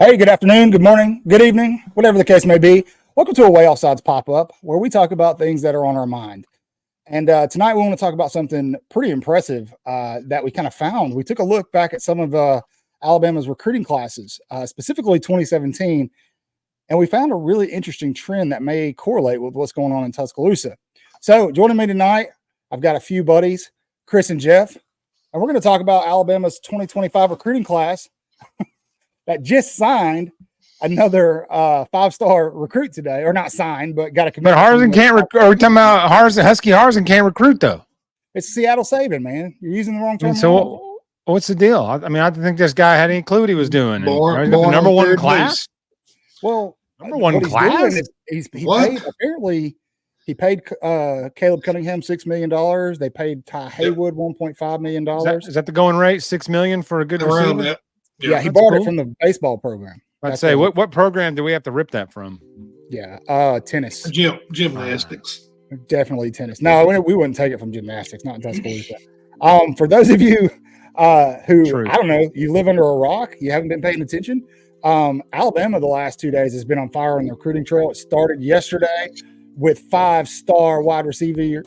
Hey, good afternoon, good morning, good evening, whatever the case may be. Welcome to a Way Offsides pop-up where we talk about things that are on our mind. And tonight we want to talk about something pretty impressive that we kind of found. We took a look back at some of Alabama's recruiting classes, specifically 2017, and we found a really interesting trend that may correlate with what's going on in Tuscaloosa. So joining me tonight, I've got a few buddies, Chris and Jeff, and we're going to talk about Alabama's 2025 recruiting class that just signed another five-star recruit today, or not signed, but got a commitment. But Harsin can't recruit. Are we talking about Harsin? Husky Harsin can't recruit, though. It's Seattle saving, man. You're using the wrong term. So what's the deal? I mean, I didn't think this guy had any clue what he was doing. Born the number on one third class? base. Well, Number one class? He paid, apparently, he paid Caleb Cunningham $6 million. They paid Ty Haywood $1.5 million. Is that the going rate? $6 million for a good Around receiver? that. Yeah, he bought it from the baseball program. I'd say, what program do we have to rip that from? Yeah, tennis. Gymnastics. Definitely tennis. No, we wouldn't take it from gymnastics, not in Tuscaloosa. For those of you who, True. I don't know, you live under a rock, you haven't been paying attention, Alabama the last 2 days has been on fire on the recruiting trail. It started yesterday with five-star wide receiver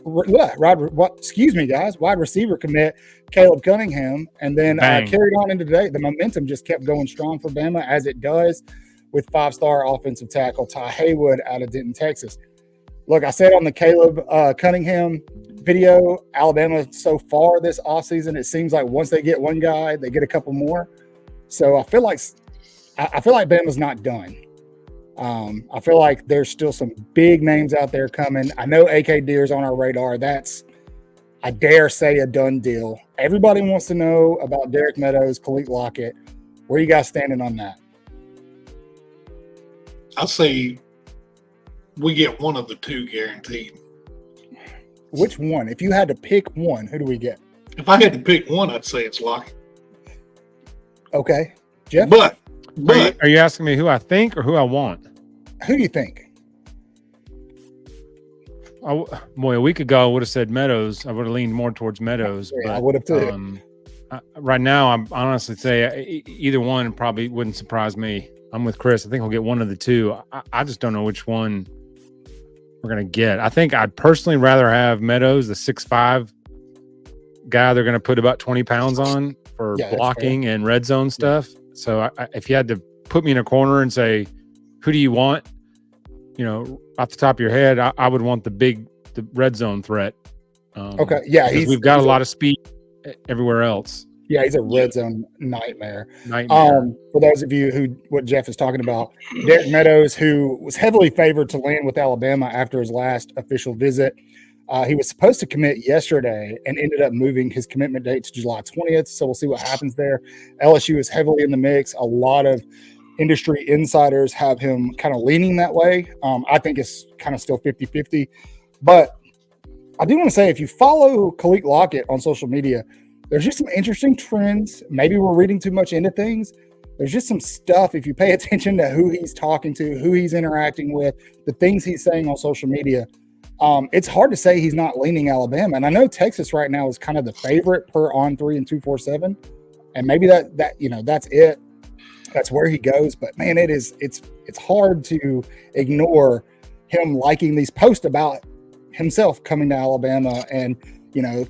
commit Caleb Cunningham, and then carried on into today. The momentum just kept going strong for Bama, as it does with five-star offensive tackle Ty Haywood out of Denton, Texas. Look, I said on the Caleb Cunningham video, Alabama so far this offseason, it seems like once they get one guy, they get a couple more. So I feel like Bama's not done. I feel like there's still some big names out there coming. I know AK Deer's on our radar. That's, I dare say, a done deal. Everybody wants to know about Derek Meadows, Khalid Lockett. Where are you guys standing on that? I'll say we get one of the two guaranteed. Which one? If you had to pick one, who do we get? If I had to pick one, I'd say it's Lockett. Okay. Jeff? But are you asking me who I think or who I want? Who do you think? A week ago, I would have said Meadows. I would have leaned more towards Meadows. Yeah, but, I would have too. Right now, I'm honestly say either one probably wouldn't surprise me. I'm with Chris. I think we'll get one of the two. I just don't know which one we're going to get. I think I'd personally rather have Meadows, the 6'5" guy they're going to put about 20 pounds on for blocking and red zone stuff. So if you had to put me in a corner and say, who do you want? Off the top of your head, I would want the red zone threat. Okay. Yeah. We've got a lot of speed everywhere else. Yeah, he's a red zone nightmare. For those of you what Jeff is talking about, Derek Meadows, who was heavily favored to land with Alabama after his last official visit. He was supposed to commit yesterday and ended up moving his commitment date to July 20th. So we'll see what happens there. LSU is heavily in the mix. A lot of industry insiders have him kind of leaning that way. I think it's kind of still 50-50. But I do want to say, if you follow Khalid Lockett on social media, there's just some interesting trends. Maybe we're reading too much into things. There's just some stuff, if you pay attention to who he's talking to, who he's interacting with, the things he's saying on social media. It's hard to say he's not leaning Alabama. And I know Texas right now is kind of the favorite per On3 and 247. And maybe that's it. That's where he goes. But man, it's hard to ignore him liking these posts about himself coming to Alabama and,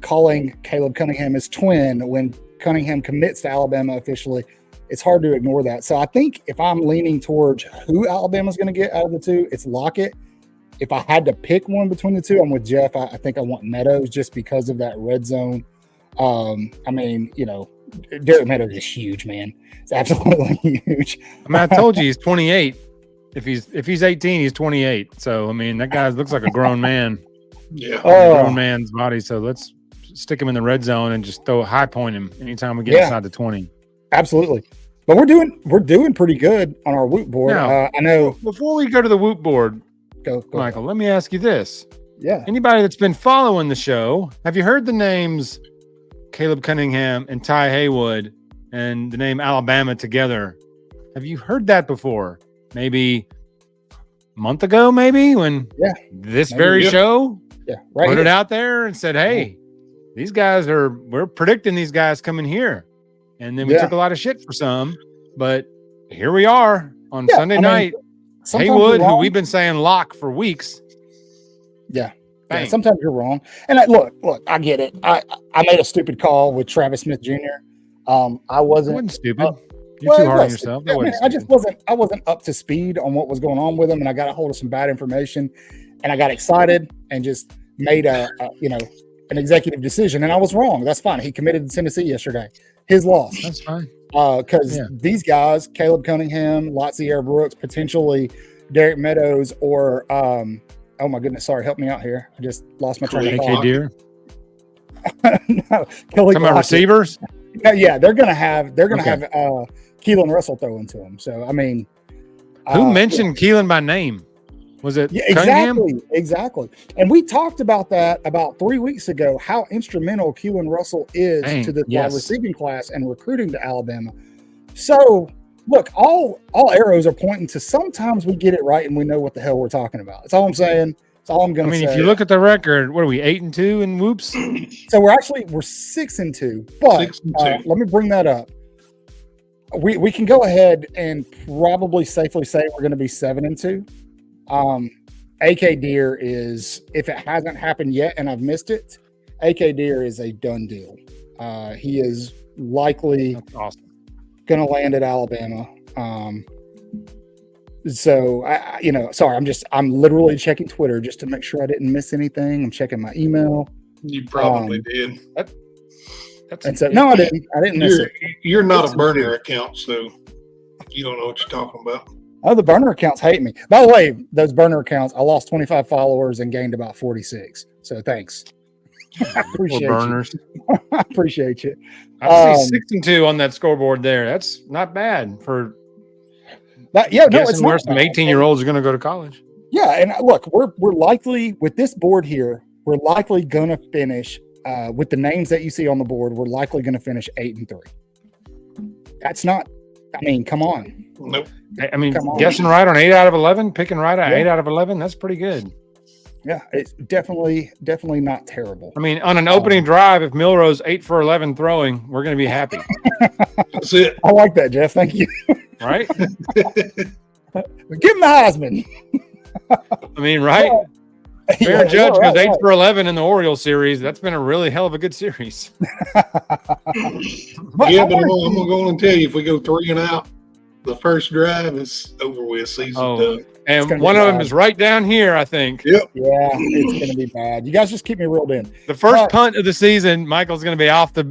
calling Caleb Cunningham his twin when Cunningham commits to Alabama officially. It's hard to ignore that. So I think if I'm leaning towards who Alabama's going to get out of the two, it's Lockett. If I had to pick one between the two, I'm with Jeff. I think I want Meadows just because of that red zone. Derek Meadows is huge, man. It's absolutely huge. I told you he's 28. If he's 18, he's 28. So, that guy looks like a grown man. Yeah. Grown man's body. So let's stick him in the red zone and just high point him anytime we get inside the 20. Absolutely. But we're doing pretty good on our Whoop board. Now, I know. Before we go to the Whoop board, go Michael, let me ask you this. Yeah. Anybody that's been following the show, have you heard the names Caleb Cunningham and Ty Haywood and the name Alabama together? Have you heard that before? Maybe a month ago, when this very show put it out there and said, hey, these guys we're predicting these guys coming here. And then we took a lot of shit for some, but here we are on Sunday night. Haywood, who we've been saying lock for weeks. Yeah. Yeah, sometimes you're wrong. And look, I get it. I made a stupid call with Travis Smith Jr. I wasn't stupid. You're too hard on yourself. I wasn't up to speed on what was going on with him, and I got a hold of some bad information, and I got excited and just made an executive decision, and I was wrong. That's fine. He committed to Tennessee yesterday. His loss. That's fine. Because these guys, Caleb Cunningham, Latsier Brooks, potentially Derek Meadows, or oh my goodness, sorry, help me out here. I just lost my train of thought. Deer. No, Kelly Some receivers. Yeah, they're gonna have Keelan Russell throw into them. So I mean, who mentioned Keelan by name? Was it Cunningham? Exactly. And we talked about that about 3 weeks ago. How instrumental Keelan Russell is to the wide receiving class and recruiting to Alabama. So look, all arrows are pointing to sometimes we get it right and we know what the hell we're talking about. That's all I'm saying. That's all I'm going to say. If you look at the record, what are we, 8-2 in whoops? So we're 6-2. But 6-2. Let me bring that up. We can go ahead and probably safely say we're going to be 7-2. AK Deer is, if it hasn't happened yet and I've missed it, AK Deer is a done deal. He is likely going to land at Alabama. So I'm literally checking Twitter just to make sure I didn't miss anything. I'm checking my email. You probably did. No, I didn't. I didn't miss it. You're not a burner account, so you don't know what you're talking about. Oh, the burner accounts hate me. By the way, those burner accounts, I lost 25 followers and gained about 46. So thanks. I appreciate burners. You. I appreciate you. I see 6-2 on that scoreboard there. That's not bad for that. Yeah, no, it's where some 18-year-olds are going to go to college. Yeah, and look, we're likely with this board here. We're likely going to finish with the names that you see on the board. We're likely going to finish 8-3. That's not. I mean, come on. Nope. I mean, guessing right on 8 out of 11, picking right on 8 out of 11. That's pretty good. Yeah, it's definitely not terrible. I mean, on an opening drive, if Milrose 8 for 11 throwing, we're going to be happy. That's it. I like that, Jeff. Thank you. Right? Give him the Heisman. I mean, right? Fair judge goes 8 for 11 in the Orioles series. That's been a really hell of a good series. But I'm going to go on and tell you, if we go 3 and out, the first drive is over with. Season done. And one of them is right down here, I think. Yep. Yeah, it's going to be bad. You guys just keep me reeled in. The first punt of the season, Michael's going to be off the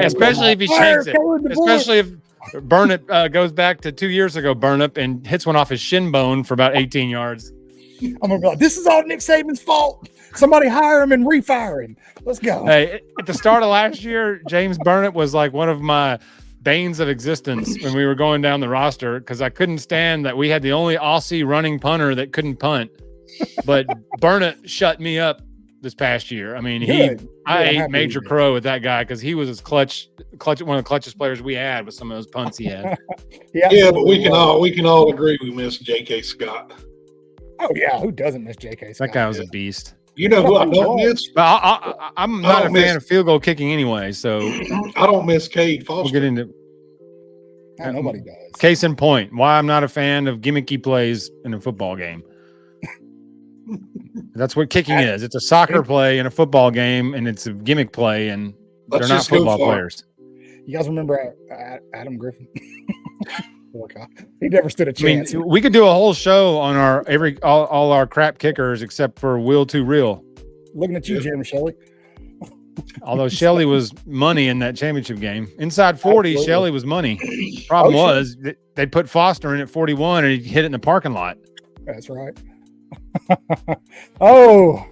especially if he shanks it. Especially if Burnett goes back to 2 years ago, Burnett, and hits one off his shin bone for about 18 yards. I'm going to be like, this is all Nick Saban's fault. Somebody hire him and refire him. Let's go. Hey, at the start of last year, James Burnett was like one of my banes of existence when we were going down the roster because I couldn't stand that we had the only Aussie running punter that couldn't punt. But Burnett shut me up this past year. I mean, I ate Major Crow with that guy because he was as clutch, one of the clutchest players we had with some of those punts he had. Yeah, but we can all agree we miss J.K. Scott. Oh yeah, who doesn't miss J.K. Scott? That guy was a beast. You know who I don't miss? But I'm not a fan of field goal kicking anyway, so I don't miss Cade Foster. We'll get into nobody does. Case in point, why I'm not a fan of gimmicky plays in a football game. That's what kicking is. It's a soccer play in a football game, and it's a gimmick play, and they're not football players. You guys remember Adam Griffin? He never stood a chance. I mean, we could do a whole show on all our crap kickers except for Will Too Real. Looking at you, Jeremy Shelley. Although Shelley was money in that championship game. Inside 40, absolutely. Shelley was money. Problem was they'd put Foster in at 41 and he'd hit it in the parking lot. That's right. Anyway,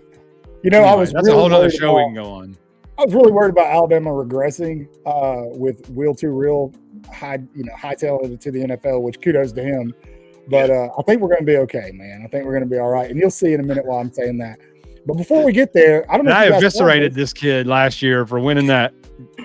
that's a whole other show we can go on. I was really worried about Alabama regressing with Will Too Real hightail it to the NFL, which kudos to him. But I think we're going to be okay, man. I think we're going to be all right. And you'll see in a minute why I'm saying that. But before we get there, I don't know. I eviscerated this kid last year for winning that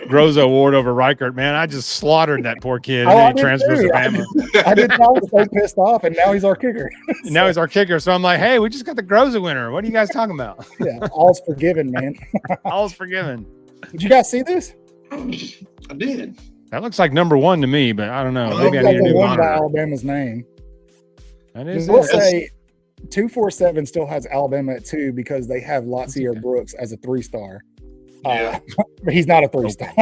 Groza Award over Reichert. Man, I just slaughtered that poor kid. And then he transfers to Bama. I was so pissed off, and now he's our kicker. Now he's our kicker. So I'm like, hey, we just got the Groza winner. What are you guys talking about? Yeah, all's forgiven, man. All's forgiven. Did you guys see this? I did. That looks like number 1 to me, but I don't know. Well, Maybe I need a new one by monitor. Alabama's name. That is We'll it. say 247 still has Alabama at 2 because they have Latsier Brooks as a 3-star. Yeah. But he's not a 3-star.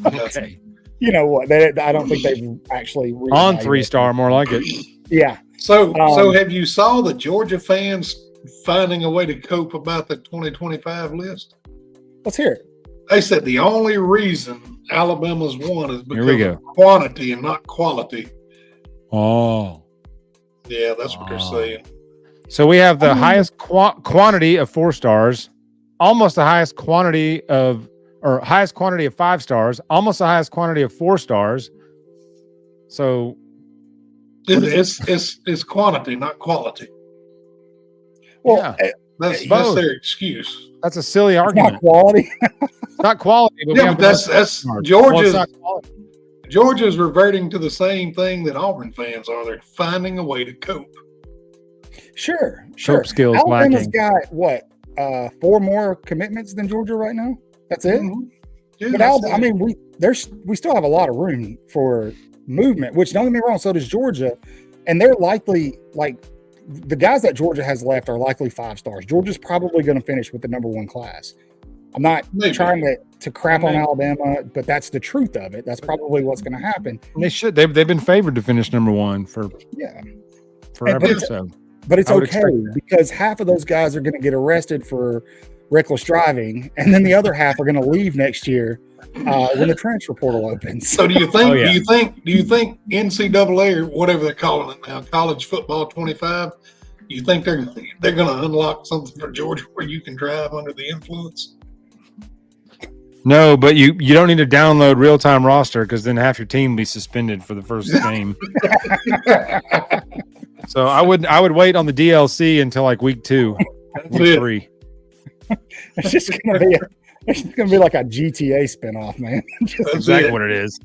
Okay. You know what? I don't think they've actually On 3-star, more like it. Yeah. So have you saw the Georgia fans finding a way to cope about the 2025 list? Let's hear it. They said the only reason Alabama's won is Here we because go. of quantity and not quality. Oh. Yeah, that's what they're saying. So we have the highest quantity of 4 stars, almost the highest quantity of 5 stars, almost the highest quantity of 4 stars. So It's quantity, not quality. Well, yeah, That's both. their excuse. That's a silly it's argument. not quality. It's not quality, but we Yeah, have but the that's most stars. Georgia's Well, it's not quality. Georgia's reverting to the same thing that Auburn fans are. They're finding a way to cope. Sure. Cope skills Alabama's lacking. got what? 4 more commitments than Georgia right now. That's it. Mhm. Yeah, But that's it. I mean, we still have a lot of room for movement. Which, don't get me wrong, so does Georgia, and they're likely the guys that Georgia has left are likely 5 stars. Georgia's probably going to finish with the number 1 class. I'm not Maybe. trying to crap on Maybe. Alabama, but that's the truth of it. That's probably what's going to happen. They should. They've been favored to finish number 1 for Yeah, forever. But it's- So but it's I would okay expect that. because half of those guys are going to get arrested for reckless driving, and then the other half are going to leave next year when the transfer portal opens. So do you think? Oh, yeah. Do you think NCAA or whatever they're calling it now, college football 25? You think they're going to unlock something for Georgia where you can drive under the influence? no, but you don't need to download real time roster because then half your team will be suspended for the first game. So I would wait on the DLC until like week 2, That's week it. 3. It's just going to be like a GTA spinoff, man. That's Exactly it. what it is.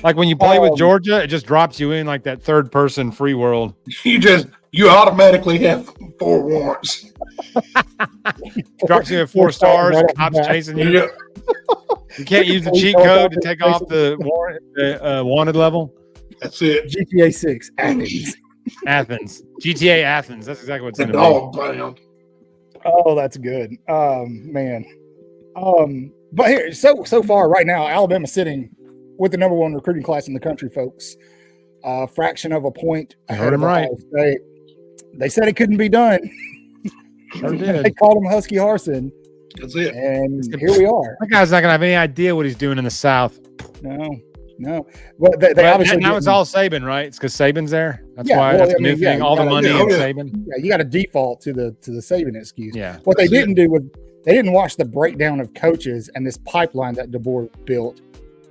Like when you play with Georgia, it just drops you in like that third person free world. You automatically have 4 warrants. Drops you at 4 stars, right off the cops bat. chasing you. Yeah. You can't use the cheat code to take off the wanted level. That's it. GTA 6 Athens. Athens, GTA Athens. That's exactly what's The in the dog pound. Oh, that's good. Man. But here, so far right now, Alabama's sitting with the number 1 recruiting class in the country, folks. Fraction of a point I ahead heard him of right. Ohio State. They said it couldn't be done. Sure They did. called him Husky Harson, That's it. and here we are. That guy's not gonna have any idea what he's doing in the South. No. But they But obviously now it's didn't- all Saban, right? It's because Saban's there. That's Yeah, why well, that's I a new mean, yeah, thing. you All the gotta- money yeah, in yeah. Saban. Yeah, you got to default to the Saban excuse. Yeah. What they That's it. didn't do was they didn't watch the breakdown of coaches and this pipeline that DeBoer built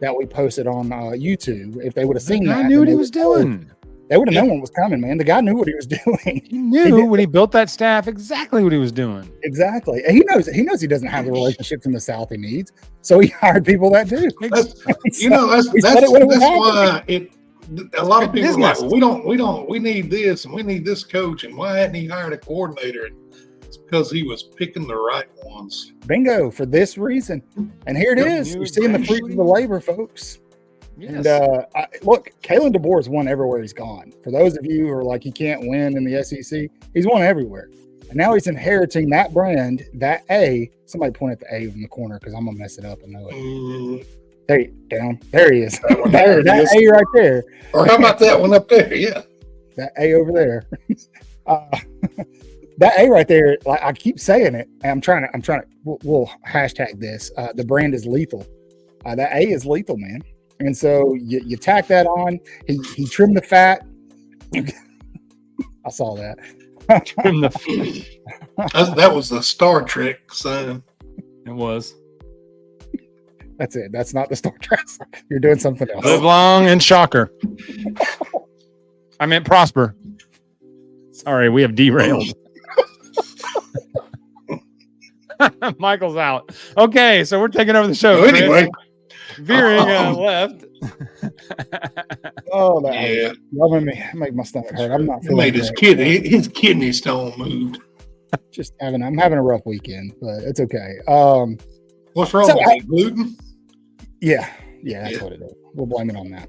that we posted on YouTube. If they would have seen that, I knew what then he they was would know- doing. They would have known what was coming, man. The guy knew what he was doing. He knew when he built that staff exactly what he was doing. Exactly. And he knows he doesn't have the relationships in the South he needs. So he hired people that do. That's He said it when it was why a lot of people are like, Business. well, we need this and we need this coach, and why hadn't he hired a coordinator? It's because he was picking the right ones. Bingo, for this reason. And here it Yep. is. You're seeing the fruits of the labor, folks. Yes. And look, Kalen DeBoer has won everywhere he's gone. For those of you who are like, he can't win in the SEC, he's won everywhere. And now he's inheriting that brand, that A. Somebody point at the A in the corner because I'm going to mess it up and know it. There he is. That one There, there that is. A right there. Or how about that one up there? Yeah. That A over there. That A right there, like I keep saying it, and I'm trying to, we'll hashtag this. The brand is lethal. That A is lethal, man. And so you tack that on. He trimmed the fat. I saw that. Trim the- That was the Star Trek sign. it was. That's it. That's not the Star Trek. You're doing something else. Live long and shocker. I meant prosper. Sorry, we have derailed. Michael's out. Okay, so we're taking over the show. So Chris. anyway, Veering left. Oh, that yeah, y'all make my stomach hurt. I'm not he feeling made his great. kidney stone moved. I'm having a rough weekend, but it's okay. What's wrong So with it? Gluten? Yeah, Yeah, that's what it is. We'll blame it on that.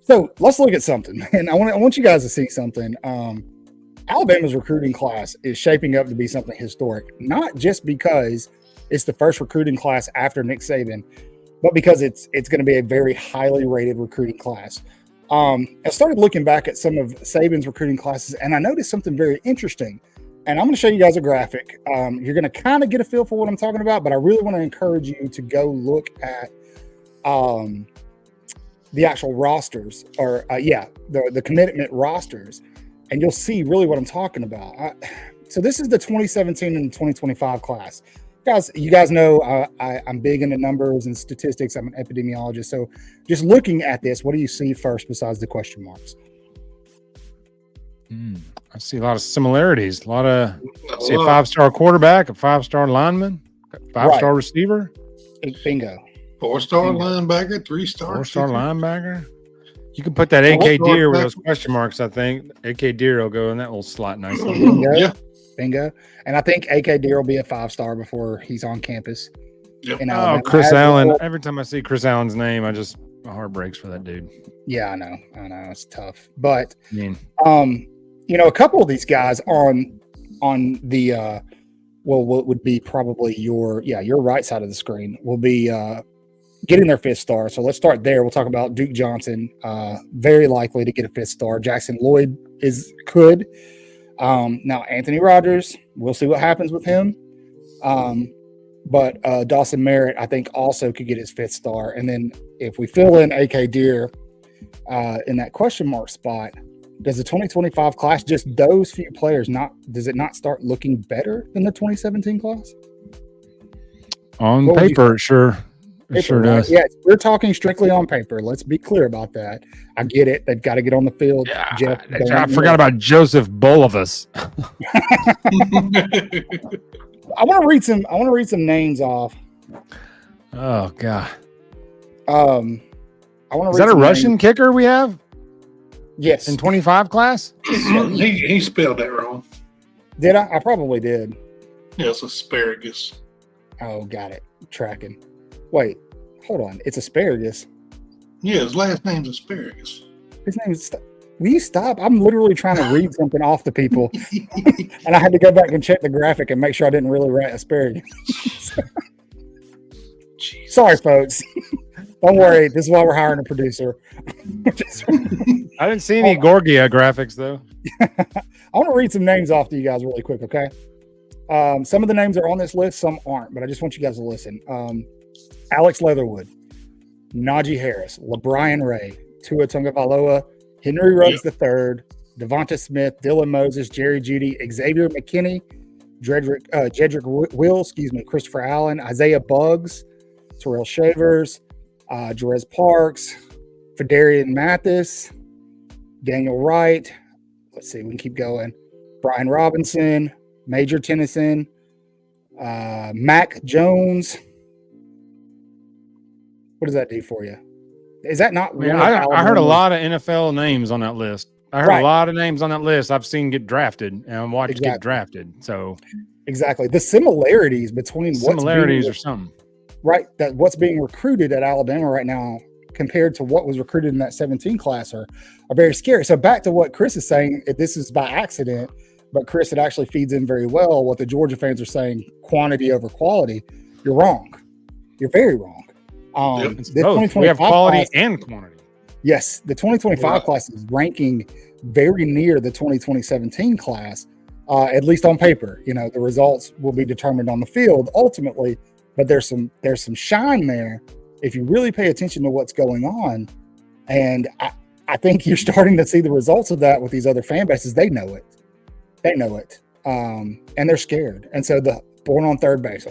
So let's look at something, and I want you guys to see something. Alabama's recruiting class is shaping up to be something historic, not just because it's the first recruiting class after Nick Saban, but because it's going to be a very highly rated recruiting class. I started looking back at some of Saban's recruiting classes, and I noticed something very interesting. And I'm going to show you guys a graphic. You're going to kind of get a feel for what I'm talking about, but I really want to encourage you to go look at the actual rosters, or the commitment rosters, and you'll see really what I'm talking about. So this is the 2017 and 2025 class. Guys, you guys know I'm big into numbers and statistics. I'm an epidemiologist. So just looking at this, what do you see first besides the question marks? I see a lot of similarities. I see a 5-star quarterback, a 5-star lineman, a 5-star receiver. Bingo. 4-star linebacker, 3-star. 4-star linebacker. You can put that AK Deer with those question marks, I think. AK Deer will go in that little slot nicely. Bingo. And I think AK Deer will be a 5-star before he's on campus. Yep. Chris Allen. Every time I see Chris Allen's name, my heart breaks for that dude. Yeah, I know. It's tough. But, a couple of these guys on the what would be probably your right side of the screen will be getting their 5th star. So let's start there. We'll talk about Duke Johnson, very likely to get a 5th star. Jackson Lloyd could. Now Anthony Rogers, we'll see what happens with him. But Dawson Merritt, I think, also could get his 5th star. And then if we fill in AK Deer in that question mark spot, does the 2025 class, just those few players, does it not start looking better than the 2017 class? On paper, sure. It sure does. Yeah, we're talking strictly on paper. Let's be clear about that. I get it. They've got to get on the field. Yeah, Jeff, I forgot about Joseph Bolivis. I want to read some names off. Oh God. Is that a Russian kicker we have? Yes. In 25 class? He spelled that wrong. Did I? I probably did. Yeah, it's asparagus. Oh, got it. Tracking. Wait, hold on. It's asparagus. Yeah, his last name's asparagus. His name is. Will you stop? I'm literally trying to read something off to people, and I had to go back and check the graphic and make sure I didn't really write asparagus. Sorry, folks. Don't worry. This is why we're hiring a producer. I didn't see any Gorgia graphics, though. I want to read some names off to you guys really quick, okay? Some of the names are on this list, some aren't, but I just want you guys to listen. Alex Leatherwood, Najee Harris, LeBrian Ray, Tua Tagovailoa, Henry Ruggs III, Devonta Smith, Dylan Moses, Jerry Jeudy, Xavier McKinney, Jedrick Will, Christopher Allen, Isaiah Buggs, Terrell Shavers, Jerez Parks, Fedarian Mathis, Daniel Wright. Let's see, we can keep going. Brian Robinson, Major Tennyson, Mac Jones. What does that do for you? Is that not? I heard a lot of NFL names on that list. I heard a lot of names on that list I've seen get drafted and I'm watching get drafted. So exactly the similarities between or something. Right, that what's being recruited at Alabama right now compared to what was recruited in that 17 class are very scary. So back to what Chris is saying, this is by accident, but Chris, it actually feeds in very well what the Georgia fans are saying, quantity over quality. You're wrong. You're very wrong. We have quality and quantity. Yes, the 2025 class is ranking very near the 2017 class, at least on paper. The results will be determined on the field ultimately, but there's some shine there if you really pay attention to what's going on. And I think you're starting to see the results of that with these other fan bases. They know it. And they're scared. And so the born on third base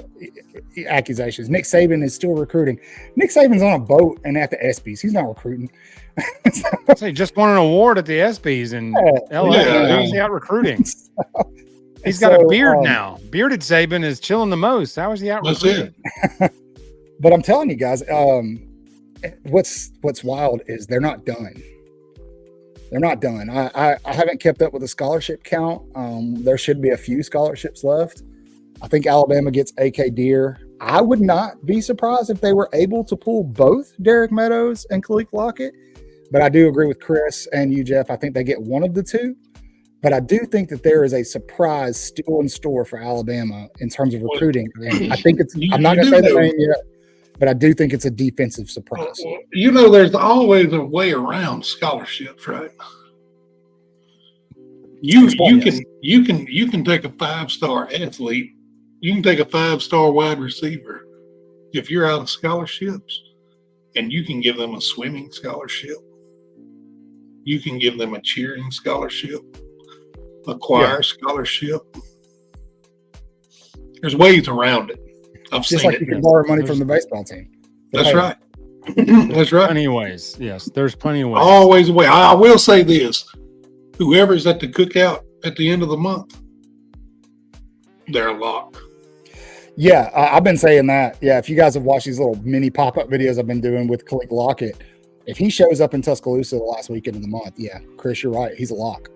accusations. Nick Saban is still recruiting. Nick Saban's on a boat and at the ESPYs. He's not recruiting. He just won an award at the ESPYs in LA. He's out recruiting. He's got a beard now. Bearded Saban is chilling the most. How is he out recruiting? But I'm telling you guys, what's wild is they're not done. They're not done. I haven't kept up with the scholarship count. There should be a few scholarships left. I think Alabama gets AK Deer I would not be surprised if they were able to pull both Derek Meadows and Khalil Lockett. But I do agree with Chris and you, Jeff. I think they get one of the two. But I do think that there is a surprise still in store for Alabama in terms of recruiting. And I think it's – I'm not going to say the name yet, but I do think it's a defensive surprise. You know, there's always a way around scholarships, right? You can take a 5-star athlete. You can take a 5-star wide receiver if you're out of scholarships, and you can give them a swimming scholarship. You can give them a cheering scholarship, a choir scholarship. There's ways around it. I've Just seen like it. you can borrow money from the baseball team. That's right. That's right. Plenty of ways. Yes, there's plenty of ways. Always a way. I will say this. Whoever's at the cookout at the end of the month, they're a lock. Yeah, I've been saying that. Yeah, if you guys have watched these little mini pop-up videos I've been doing with Khalil Lockett, if he shows up in Tuscaloosa the last weekend of the month, yeah, Chris, you're right. He's a lock.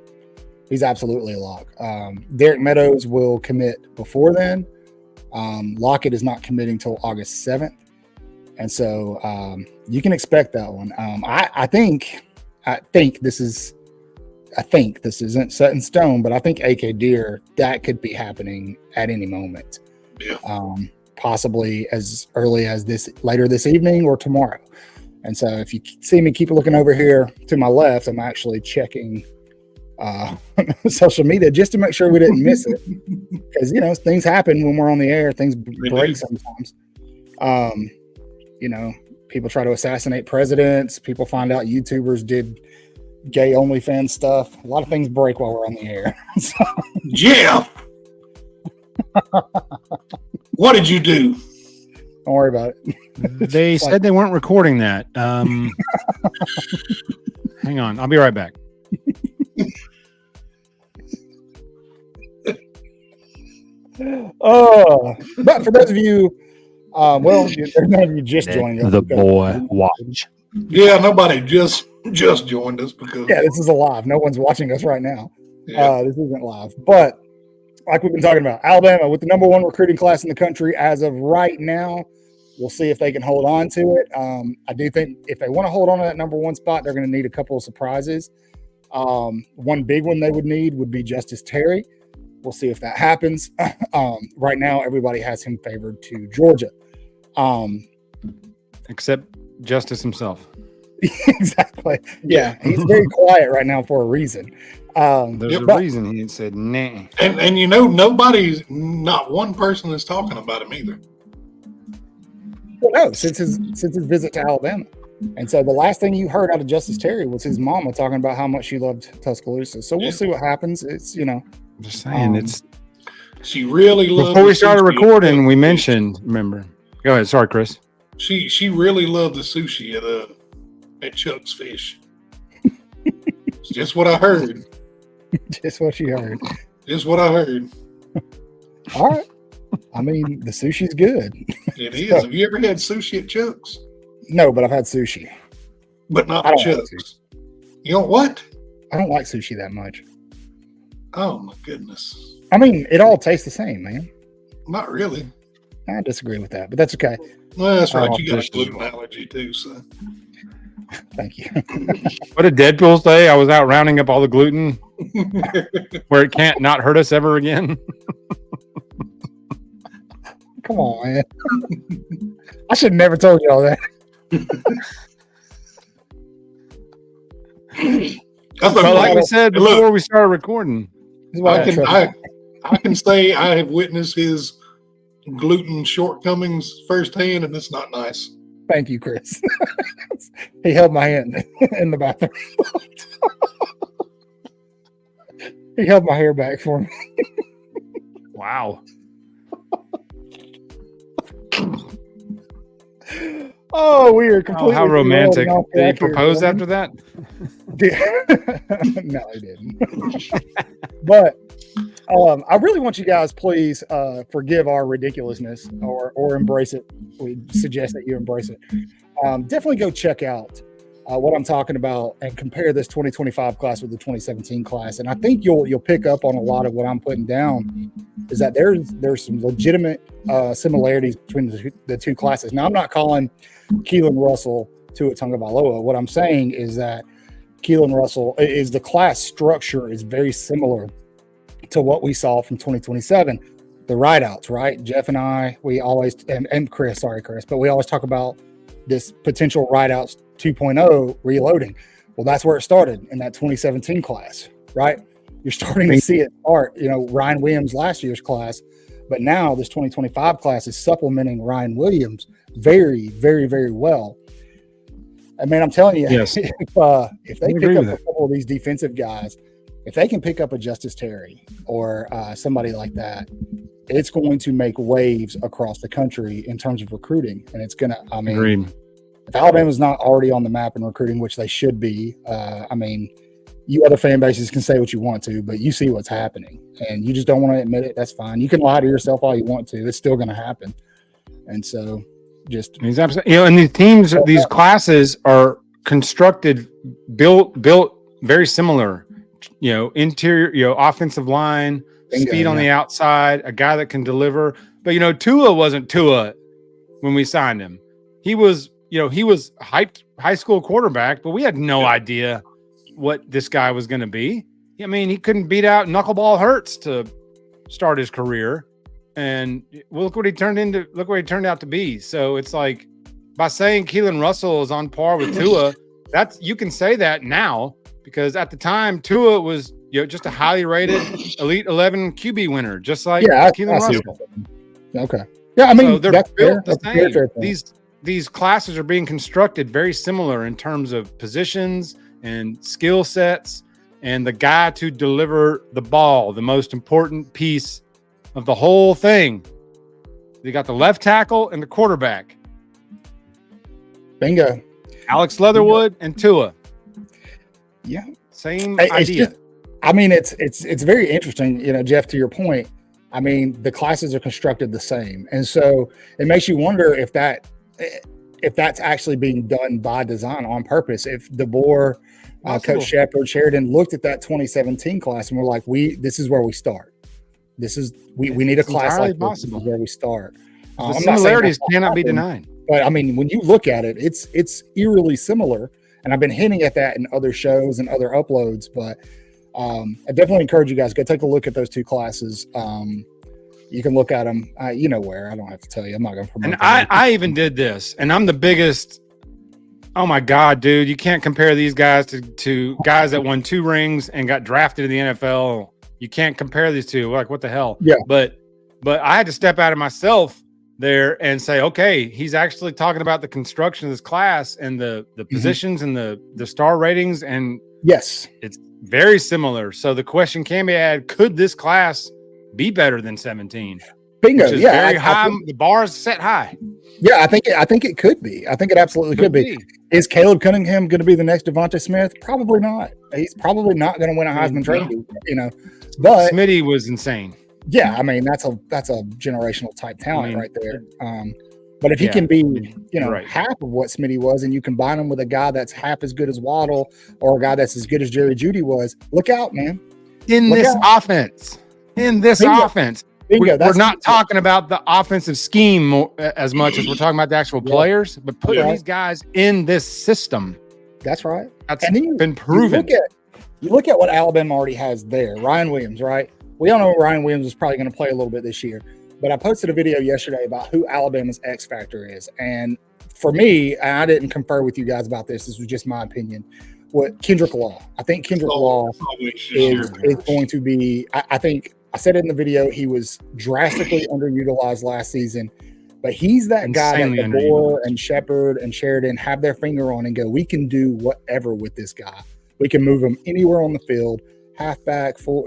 He's absolutely a lock. Derek Meadows will commit before then. Lockett is not committing till August 7th. And so you can expect that one. I think this isn't set in stone, but I think AK Deer, that could be happening at any moment. Yeah. Possibly as early as later this evening or tomorrow. And so if you see me keep looking over here to my left, I'm actually checking social media just to make sure we didn't miss it. Because, you know, things happen when we're on the air. Things break sometimes. You know, people try to assassinate presidents. People find out YouTubers did gay OnlyFans stuff. A lot of things break while we're on the air. So. Jeff! What did you do? Don't worry about it. They said they weren't recording that. Hang on. I'll be right back. But for those of you, well, none of you just joined us. The boy watch. Yeah, nobody just joined us because this is a live. No one's watching us right now. Yeah. This isn't live. But like we've been talking about, Alabama with the number one recruiting class in the country as of right now. We'll see if they can hold on to it. I do think if they want to hold on to that number one spot, they're going to need a couple of surprises. One big one they would need would be Justice Terry. We'll see if that happens. Right now, everybody has him favored to Georgia. Except Justice himself. Exactly. Yeah, he's very quiet right now for a reason. There's a reason he said nah. And you know, not one person is talking about him either. Well, no, since his visit to Alabama. And so the last thing you heard out of Justice Terry was his mama talking about how much she loved Tuscaloosa. So we'll see what happens. It's, you know. I'm just saying she really loved. Before we started recording, we mentioned, remember. Go ahead. Sorry, Chris. She really loved the sushi at Chuck's Fish. It's just what I heard. Just what you heard. Just what I heard. All right. I mean, the sushi's good. It is. Have you ever had sushi at Chuck's? No, but I've had sushi. But not at Chuck's. You know what? I don't like sushi that much. Oh, my goodness. I mean, it all tastes the same, man. Not really. I disagree with that, but that's okay. Well, that's right. You got a gluten allergy too, so. Thank you. What did Deadpool say? I was out rounding up all the gluten where it can't not hurt us ever again. Come on, man. I should have never told you all that. But like we said before we started recording, I can say I have witnessed his gluten shortcomings firsthand, and it's not nice. Thank you, Chris. He held my hand in the bathroom. He held my hair back for me. Wow. Oh, weird. Completely how romantic. Did he propose after that? No, he didn't. But I really want you guys, please forgive our ridiculousness or embrace it. We suggest that you embrace it. Definitely go check out what I'm talking about and compare this 2025 class with the 2017 class. And I think you'll pick up on a lot of what I'm putting down is that there's some legitimate similarities between the two classes. Now, I'm not calling Keelan Russell Tua Tagovailoa. What I'm saying is that Keelan Russell is the class structure is very similar to what we saw from 2027. The rideouts, right? Jeff and I, we always, and Chris, but we always talk about this potential rideouts 2.0 reloading. Well, that's where it started in that 2017 class, right? You're starting to see it start, Ryan Williams last year's class, but now this 2025 class is supplementing Ryan Williams very, very, very well. And man, I'm telling you, yes. if they pick up a couple of these defensive guys, if they can pick up a Justice Terry or somebody like that, it's going to make waves across the country in terms of recruiting. And it's going to, Agreed. If Alabama's not already on the map in recruiting, which they should be, you other fan bases can say what you want to, but you see what's happening and you just don't want to admit it. That's fine. You can lie to yourself all you want to. It's still going to happen. And so he's absolutely, and these teams, these classes are constructed, built very similar, interior, offensive line, speed on the outside, a guy that can deliver. But, Tua wasn't Tua when we signed him. He was, he was hyped high school quarterback, but we had no idea what this guy was going to be. He couldn't beat out Knuckleball Hurts to start his career. And look what he turned out to be. So it's like, by saying Keelan Russell is on par with Tua, you can say that now, because at the time Tua was just a highly rated Elite 11 QB winner, just like Keelan Russell. Okay. Yeah, so they're built the same. These classes are being constructed very similar in terms of positions and skill sets and the guy to deliver the ball, the most important piece of the whole thing. You got the left tackle and the quarterback. Bingo. Alex Leatherwood and Tua. Yeah. Same idea. It's very interesting, Jeff, to your point. The classes are constructed the same. And so it makes you wonder if that's actually being done by design on purpose. If DeBoer, Coach Shepard, Sheridan looked at that 2017 class and were like, this is where we start. We need a class like this. This is where we start. The similarities cannot be denied. But when you look at it, it's eerily similar. And I've been hinting at that in other shows and other uploads. But I definitely encourage you guys, go take a look at those two classes. You can look at them, where. I don't have to tell you. I'm not going to promote. And I even did this, and I'm the biggest. Oh my God, dude! You can't compare these guys to guys that won 2 rings and got drafted in the NFL. You can't compare these two. Like, what the hell? Yeah. But I had to step out of myself there and say, okay, he's actually talking about the construction of this class and the positions and the star ratings, and yes, it's very similar. So the question can be asked: could this class be better than 17? Bingo. Which is very high. The bar is set high. Yeah, I think it could be. I think it absolutely could be. Is Caleb Cunningham going to be the next Devonta Smith? Probably not. He's probably not going to win a Heisman Trophy. But Smitty was insane. Yeah, that's a generational type talent right there. But if he can be, half of what Smitty was, and you combine him with a guy that's half as good as Waddle or a guy that's as good as Jerry Jeudy was, look out, man. In this offense. Bingo, we're not talking about the offensive scheme as much as we're talking about the actual players, but putting these guys in this system. That's right. That's been proven. You look at what Alabama already has there. Ryan Williams, right? We all know Ryan Williams is probably going to play a little bit this year, but I posted a video yesterday about who Alabama's X factor is. And for me, and I didn't confer with you guys about this. This was just my opinion. Kendrick Law. I think Kendrick Law is going to be, I think, I said it in the video, he was drastically underutilized last season, but he's that guy that DeBoer and Shepard and Sheridan have their finger on and go, we can do whatever with this guy. We can move him anywhere on the field, halfback, full,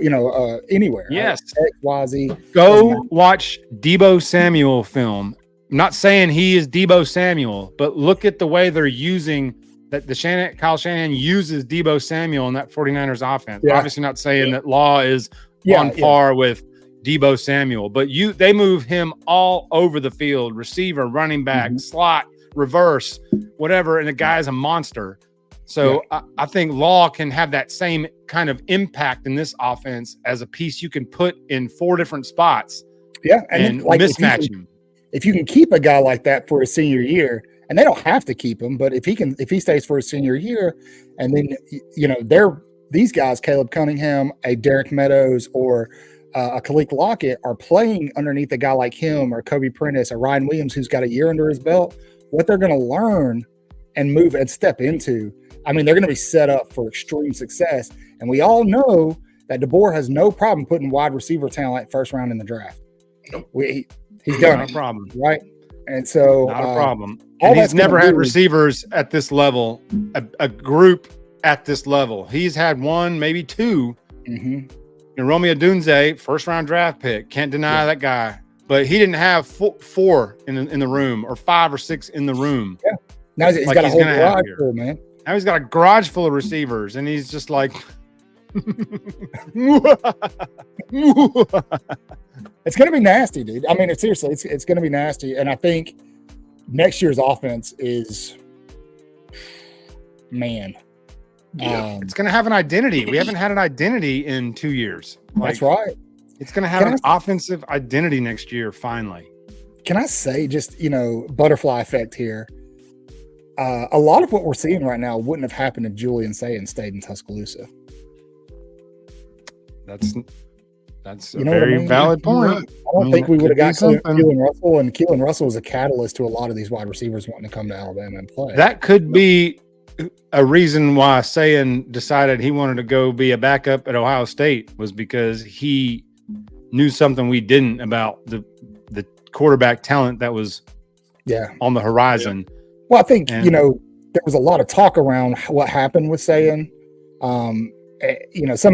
anywhere. Yes. X, Y, Z. Go watch Deebo Samuel film. I'm not saying he is Deebo Samuel, but look at the way they're using that Kyle Shanahan uses Deebo Samuel in that 49ers offense. Yeah. Obviously not saying that Law is on par with Deebo Samuel, but they move him all over the field, receiver, running back, slot, reverse, whatever, and the guy's a monster. So I think Law can have that same kind of impact in this offense as a piece you can put in 4 different spots. Yeah, and like mismatch him. If you can keep a guy like that for his senior year, and they don't have to keep him, but if he stays for his senior year, and then these guys, Caleb Cunningham, a Derek Meadows, or a Kalik Lockett, are playing underneath a guy like him or Kobe Prentice or Ryan Williams, who's got a year under his belt. What they're going to learn and move and step into, I mean, they're going to be set up for extreme success. And we all know that DeBoer has no problem putting wide receiver talent first round in the draft. He's done not a problem, right? And so not a problem. And he's never had receivers at this level, a group at this level. He's had 1, maybe 2. Mm-hmm. And Romeo Dunze, first round draft pick, can't deny that guy. But he didn't have 4 in the room, or 5 or 6 in the room. Yeah, now he's got a whole garage full, man. Now he's got a garage full of receivers, and he's just like, it's going to be nasty, dude. I mean, seriously, it's going to be nasty. And I think next year's offense is, man. It's going to have an identity. We haven't had an identity in 2 years. That's right. It's going to have an offensive identity next year, finally. Can I say, just, butterfly effect here? A lot of what we're seeing right now wouldn't have happened if Julian Sayin stayed in Tuscaloosa. That's a very valid point. I don't think we would have got Keelan Russell, and Keelan Russell was a catalyst to a lot of these wide receivers wanting to come to Alabama and play. That could be a reason why Sayin decided he wanted to go be a backup at Ohio State, was because he knew something we didn't about the quarterback talent that was on the horizon. Yeah. Well, I think, there was a lot of talk around what happened with Sayin. Some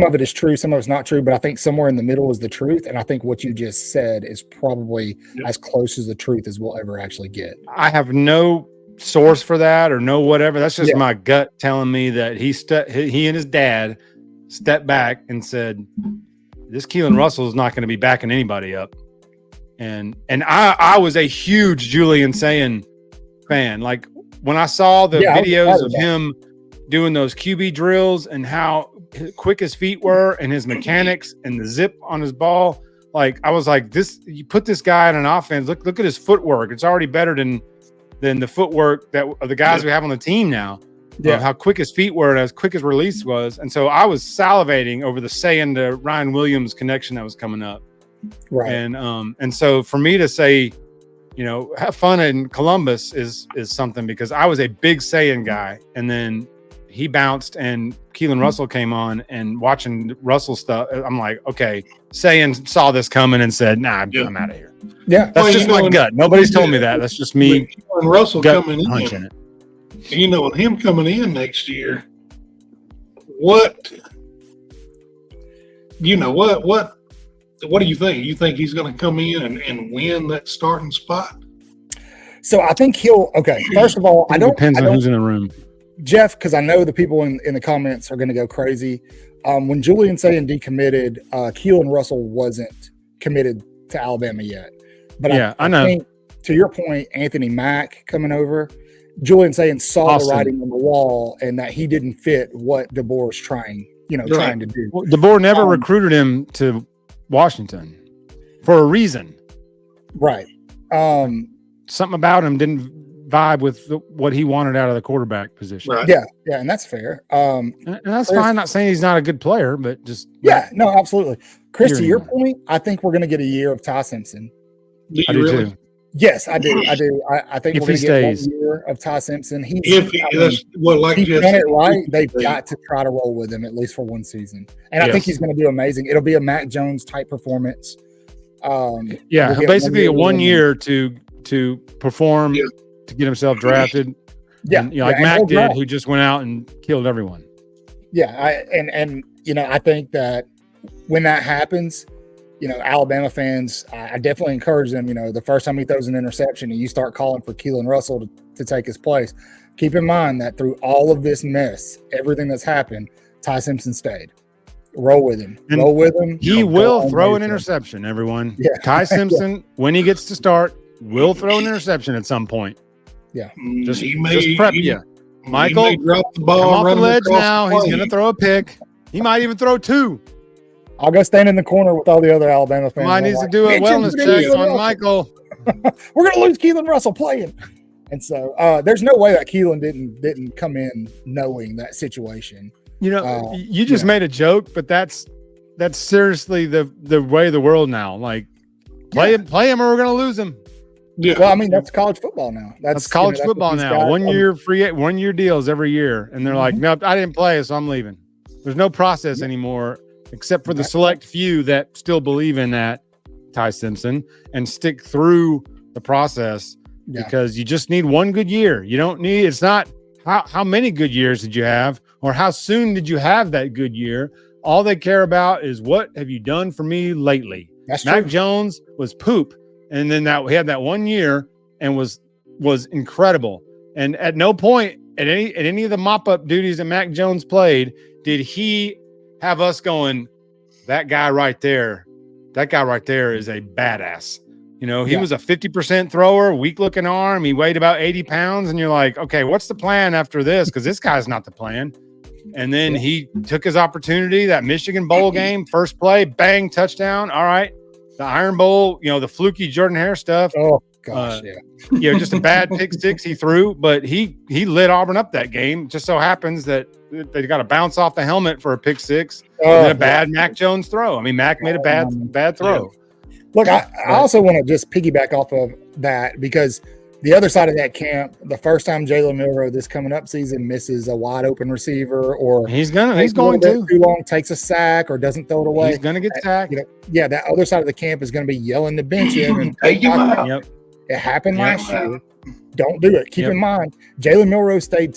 of it is true, some of it's not true, but I think somewhere in the middle is the truth. And I think what you just said is probably as close as the truth as we'll ever actually get. I have no source for that or no whatever. That's just my gut telling me that he and his dad stepped back and said, this Keelan Russell is not going to be backing anybody up. And I was a huge Julian Sayin fan. Like, when I saw the videos of him doing those QB drills and how quick his feet were and his mechanics and the zip on his ball, like, I was like, you put this guy in an offense, look at his footwork. It's already better than the footwork of the guys we have on the team now. Yeah, how quick his feet were and as quick his release was. And so I was salivating over the Sayin to Ryan Williams connection that was coming up. Right. And so for me to say, have fun in Columbus is something, because I was a big Sayin guy, and then he bounced and Keelan Russell came on, and watching Russell stuff, I'm like, okay, Sayin saw this coming and said, nah, I'm out of here. Yeah. That's just my gut. Nobody's told me that. That's just me. And Russell coming in. It. With him coming in next year, what do you think? You think he's going to come in and win that starting spot? So I think first of all, depends on who's in the room. Jeff, because I know the people in the comments are going to go crazy. When Julian Sayin decommitted, Keelan Russell wasn't committed to Alabama yet. But I know. Think, to your point, Anthony Mack coming over, Julian Sayin saw the writing on the wall, and that he didn't fit what DeBoer's trying to do. Well, DeBoer never recruited him to Washington for a reason. Right. Something about him didn't vibe with what he wanted out of the quarterback position. Right. Yeah, and that's fair. And that's fine. Not saying he's not a good player, but just no, absolutely. Chris, to your point, I think we're going to get a year of Ty Simpson. I do too. Yes, I do. I think we're going to get 1 year of Ty Simpson. He's done it right. They've got to try to roll with him at least for one season, and I think he's going to do amazing. It'll be a Mac Jones type performance. Basically 1 year to perform, to get himself drafted. Like Mac did, who just went out and killed everyone. Yeah, I think that when that happens, Alabama fans, I definitely encourage them, the first time he throws an interception and you start calling for Keelan Russell to take his place, keep in mind that through all of this mess, everything that's happened, Ty Simpson stayed. Roll with him. He will throw an interception, everyone. Yeah. Ty Simpson, when he gets to start, will throw an interception at some point. Yeah. Just prep you. Michael, He may drop the ball, come off the running ledge across now. the He's plate. going to throw a pick. He might even throw 2. I'll go stand in the corner with all the other Alabama fans. Somebody needs to do a wellness check on Michael. We're going to lose Keelan Russell playing. And so there's no way that Keelan didn't come in knowing that situation. You know, you just made a joke, but that's seriously the way of the world now. Like, play him or we're going to lose him. Yeah. Well, I mean, that's college football now. That's college football now. 1 year free, 1 year deals every year. And they're like, nope, I didn't play, so I'm leaving. There's no process anymore, except for the select few that still believe in that, Ty Simpson, and stick through the process because you just need one good year. You don't need, it's not how many good years did you have or how soon did you have that good year. All they care about is what have you done for me lately. That's Mac true. Jones was poop. And then he had that 1 year and was incredible. And at no point at any of the mop-up duties that Mac Jones played did he have us going, that guy right there is a badass. You know, he was a 50% thrower, weak-looking arm. He weighed about 80 pounds. And you're like, okay, what's the plan after this? Because this guy's not the plan. And then he took his opportunity, that Michigan Bowl game, first play, bang, touchdown. All right. The Iron Bowl, you know, the fluky Jordan Hare stuff. Oh, gosh, just a bad pick 6 he threw, but he lit Auburn up that game. Just so happens that they got to bounce off the helmet for a pick 6 and then a bad Mac Jones throw. I mean, Mac made a bad throw. Look, I also want to just piggyback off of that because the other side of that camp, the first time Jalen Milroe this coming up season misses a wide open receiver or he's going to too long, takes a sack or doesn't throw it away. He's going to get sacked. That other side of the camp is going to be yelling to bench him and take him out. Yep. It happened last year. Don't do it. Keep in mind, Jalen Milroe stayed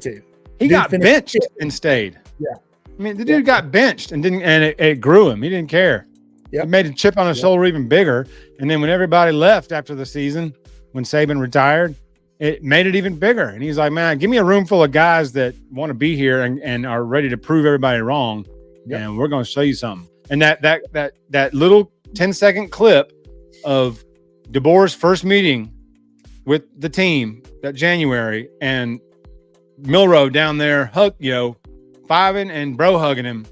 too. He got benched and stayed. Yeah. I mean, the dude got benched and it grew him. He didn't care. It made a chip on his shoulder even bigger. And then when everybody left after the season, when Saban retired, it made it even bigger. And he's like, man, give me a room full of guys that want to be here and are ready to prove everybody wrong. Yep. And we're going to show you something. And that little 10-second clip of DeBoer's first meeting with the team that January and Milroe down there, fiving and bro hugging him.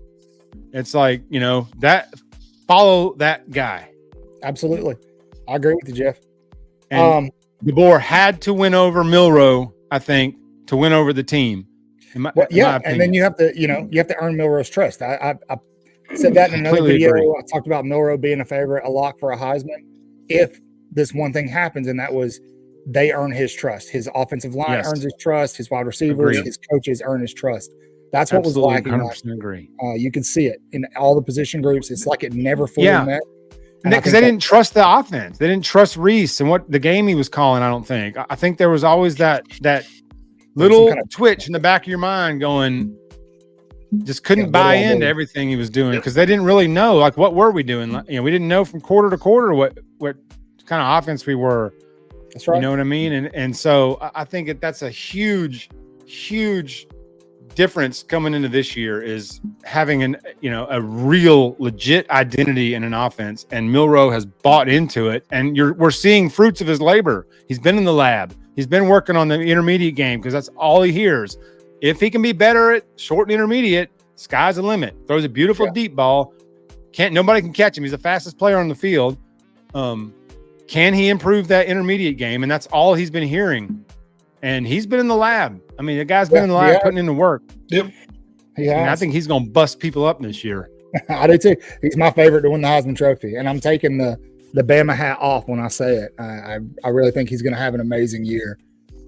It's like, that follow that guy. Absolutely. I agree with you, Jeff. And DeBoer had to win over Milroe, I think, to win over the team. And then you have to earn Milroe's trust. I said that in another video. Agree. I talked about Milroe being a favorite, a lock for a Heisman. If this one thing happens, and that was they earn his trust. His offensive line earns his trust. His wide receivers, his coaches earn his trust. That's what was lacking. 100% agree. You can see it in all the position groups. It's like it never fully met. Because they didn't trust the offense. They didn't trust Reese and what the game he was calling, I don't think. I think there was always that little twitch in the back of your mind going, just couldn't buy into everything he was doing because they didn't really know, like, what were we doing? We didn't know from quarter to quarter what kind of offense we were. That's right. You know what I mean? And so I think that's a huge, huge difference coming into this year is having a real legit identity in an offense, and Milroe has bought into it, and we're seeing fruits of his labor. He's been in the lab. He's been working on the intermediate game because that's all he hears. If he can be better at short and intermediate, sky's the limit. Throws a beautiful deep ball. Nobody can catch him. He's the fastest player on the field. Can he improve that intermediate game? And that's all he's been hearing. And he's been in the lab. I mean, the guy's been in the lab putting in the work. Yep. I think he's going to bust people up this year. I do too. He's my favorite to win the Heisman Trophy. And I'm taking the Bama hat off when I say it. I really think he's going to have an amazing year.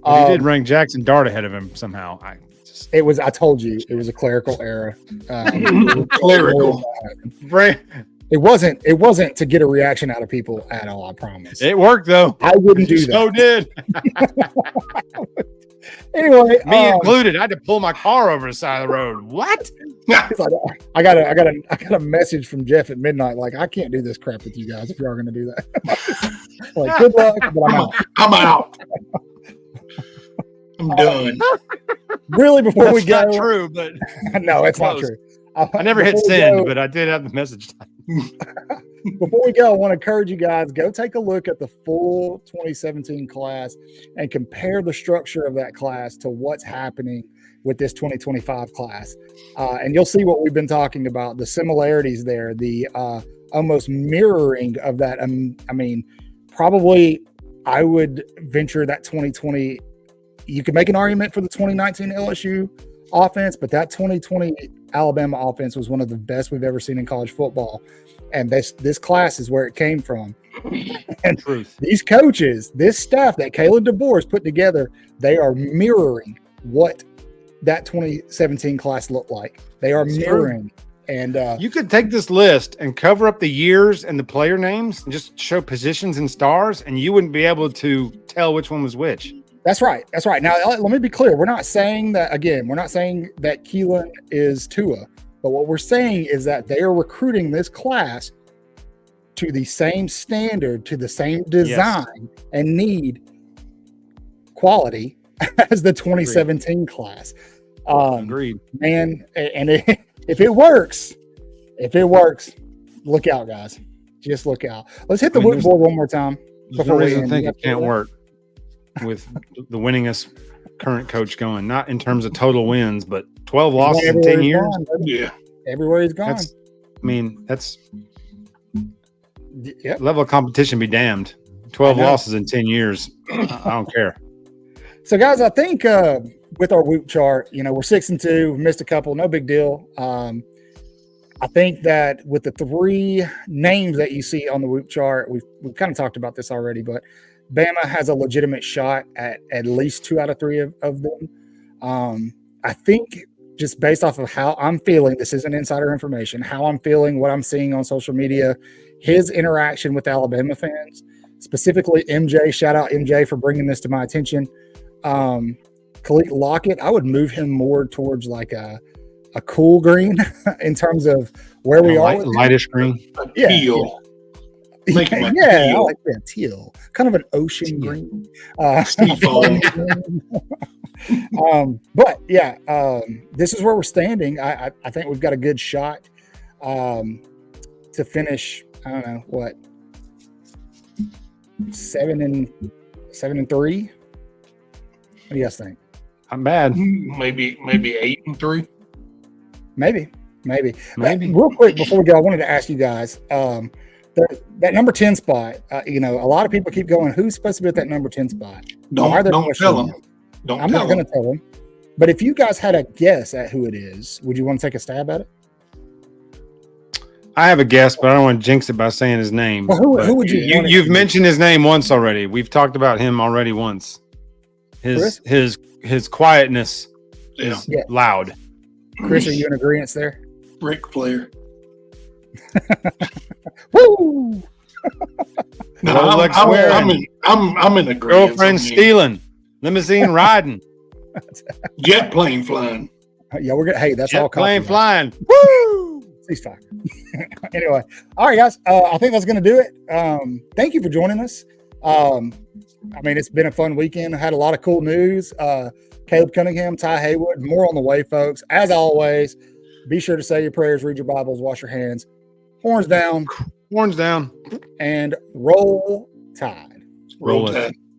He did rank Jackson Dart ahead of him somehow. I told you, it was a clerical error. Clerical. It wasn't to get a reaction out of people at all, I promise. It worked, though. I wouldn't do that. So did. Anyway. Me included. I had to pull my car over the side of the road. What? I got a message from Jeff at midnight, like, I can't do this crap with you guys if you are going to do that. Like, good luck, but I'm out. I'm done. Really, before we go. That's not true, but no, it's not true. I never hit send, but I did have the message. before we go, I want to encourage you guys, go take a look at the full 2017 class and compare the structure of that class to what's happening with this 2025 class. And you'll see what we've been talking about, the similarities there, the almost mirroring of that. I mean, probably I would venture that 2020, you could make an argument for the 2019 LSU offense, but that 2020 Alabama offense was one of the best we've ever seen in college football. And this class is where it came from. And Truth. These coaches, this staff that Kalen DeBoer has put together, they are mirroring what that 2017 class looked like. They are mirroring. And you could take this list and cover up the years and the player names and just show positions and stars, and you wouldn't be able to tell which one was which. That's right. That's right. Now, let me be clear. We're not saying that, again, we're not saying that Keelan is Tua. But what we're saying is that they are recruiting this class to the same standard, to the same design and need quality as the 2017 class. Agreed. Man, and if it works, look out, guys. Just look out. Let's hit the whip board one more time. There's no reason to think it can't work with the winningest current coach going. Not in terms of total wins, but 12 losses in 10 years. Yeah. Everywhere he's gone. That's level of competition be damned. 12 losses in 10 years. I don't care. So, guys, I think with our Whoop chart, we're 6-2. We missed a couple. No big deal. I think that with the three names that you see on the Whoop chart, we've kind of talked about this already, but Bama has a legitimate shot at least 2 out of 3 of them. I think just based off of how I'm feeling, this isn't insider information, how I'm feeling, what I'm seeing on social media, his interaction with Alabama fans, specifically MJ, shout out MJ for bringing this to my attention. Khalid Lockett, I would move him more towards like a cool green in terms of where we are. Lightish green. Teal. I like that teal. Kind of an ocean green. But yeah, this is where we're standing. I think we've got a good shot to finish. I don't know what 7-3. What do you guys think? Not bad. Maybe 8-3. Maybe. Real quick before we go, I wanted to ask you guys that number 10 spot. A lot of people keep going, who's supposed to be at that number 10 spot? Don't tell them. I'm not going to tell them. But if you guys had a guess at who it is, would you want to take a stab at it? I have a guess, but I don't want to jinx it by saying his name. Well, who would you? You've mentioned his name once already. We've talked about him already once. His quietness is loud. Chris, are you in agreement there? Ric Flair. Woo! No, I'm in agreement. Girlfriend stealing, limousine riding, jet plane flying. Yeah, we're gonna. Hey, that's all. Jet plane flying. Woo! Ceasefire. Anyway, all right, guys. I think that's gonna do it. Thank you for joining us. It's been a fun weekend. I had a lot of cool news. Caleb Cunningham, Ty Haywood, more on the way, folks. As always, be sure to say your prayers, read your Bibles, wash your hands. Horns down. Horns down. And roll Tide. Roll Tide.